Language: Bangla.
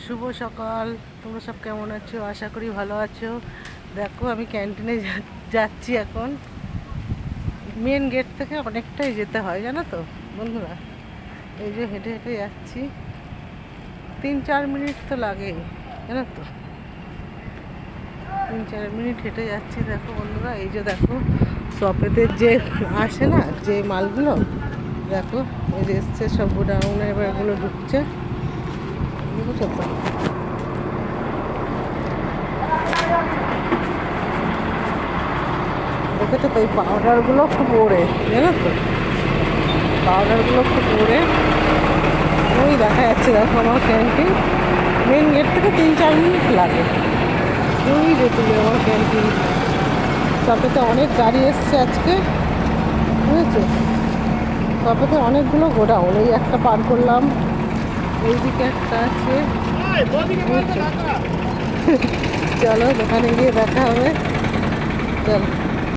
শুভ সকাল। তোমরা সব কেমন আছো? আশা করি ভালো আছো। দেখো আমি ক্যান্টিনে যাচ্ছি এখন। মেন গেট থেকে অনেকটাই যেতে হয় জানো তো বন্ধুরা। এই যে হেঁটে হেঁটে যাচ্ছি, 3-4 মিনিট তো লাগেই জানো তো। 3-4 মিনিট হেঁটে যাচ্ছি। দেখো বন্ধুরা, এই যে দেখো শপেতে যে আসে না যে মালগুলো, দেখো এই যে এসছে সব গোডাউনে, এবার এগুলো ঢুকছে, বুঝেছো তো। দেখেছো তো এই পাউডারগুলো খুব ওড়ে জানো তো, পাউডারগুলো খুব ওড়ে। ওই দেখা যাচ্ছে দেখো আমার ক্যান্টিন, মেন গেট থেকে 3-4 মিনিট লাগে। ওই দেখুন আমার ক্যান্টিন। শপেতে অনেক গাড়ি এসছে আজকে, বুঝেছো। শপেতে অনেকগুলো গোডাউন, এই একটা পার করলাম, এইদিকে একটা আছে। চলো দোকানে গিয়ে দেখা হবে, চলো।